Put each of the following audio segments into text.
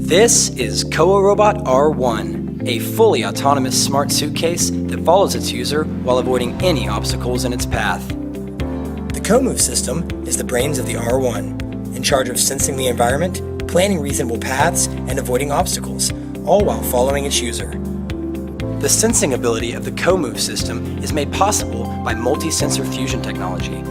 This is Robot R1, a fully autonomous smart suitcase that follows its user while avoiding any obstacles in its path. The COMove system is the brains of the R1, in charge of sensing the environment, planning reasonable paths, and avoiding obstacles, all while following its user. The sensing ability of the COMove system is made possible by multi-sensor fusion technology,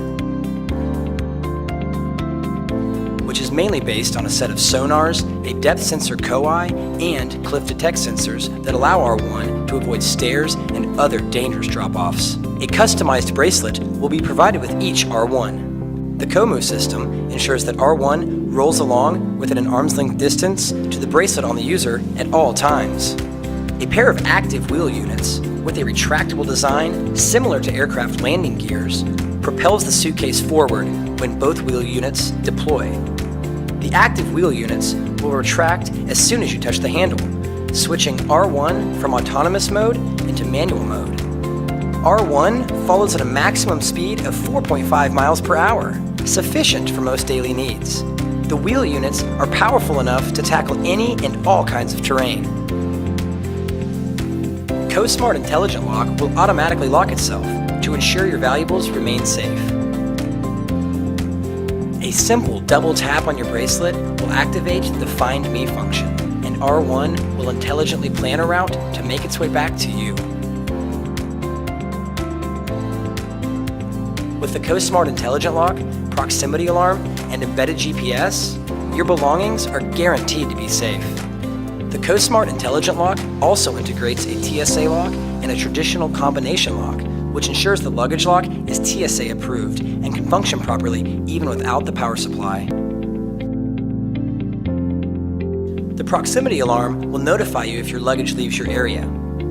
which is mainly based on a set of sonars, a depth sensor COI, and cliff detect sensors that allow R1 to avoid stairs and other dangerous drop-offs. A customized bracelet will be provided with each R1. The COMove system ensures that R1 rolls along within an arm's length distance to the bracelet on the user at all times. A pair of active wheel units with a retractable design similar to aircraft landing gears propels the suitcase forward when both wheel units deploy. The active wheel units will retract as soon as you touch the handle, switching R1 from autonomous mode into manual mode. R1 follows at a maximum speed of 4.5 miles per hour, sufficient for most daily needs. The wheel units are powerful enough to tackle any and all kinds of terrain. CoSmart Intelligent Lock will automatically lock itself to ensure your valuables remain safe. A simple double tap on your bracelet will activate the Find Me function, and R1 will intelligently plan a route to make its way back to you. With the CoSmart Intelligent Lock, proximity alarm, and embedded GPS, your belongings are guaranteed to be safe. The CoSmart Intelligent Lock also integrates a TSA lock and a traditional combination lock, which ensures the luggage lock is TSA approved and can function properly even without the power supply. The proximity alarm will notify you if your luggage leaves your area.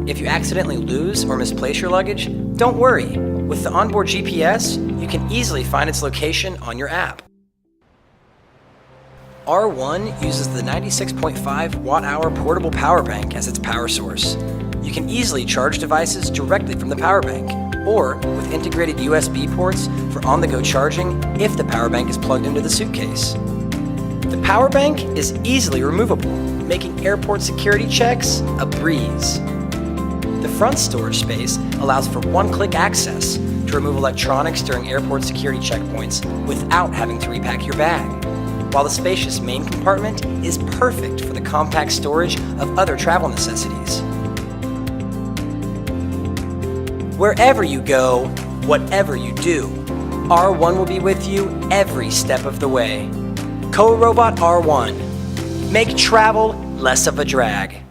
If you accidentally lose or misplace your luggage, don't worry. With the onboard GPS, you can easily find its location on your app. R1 uses the 96.5 watt-hour portable power bank as its power source. You can easily charge devices directly from the power bank, or with integrated USB ports for on-the-go charging if the power bank is plugged into the suitcase. The power bank is easily removable, making airport security checks a breeze. The front storage space allows for one-click access to remove electronics during airport security checkpoints without having to repack your bag, while the spacious main compartment is perfect for the compact storage of other travel necessities. Wherever you go, whatever you do, R1 will be with you every step of the way. Robot R1. Make travel less of a drag.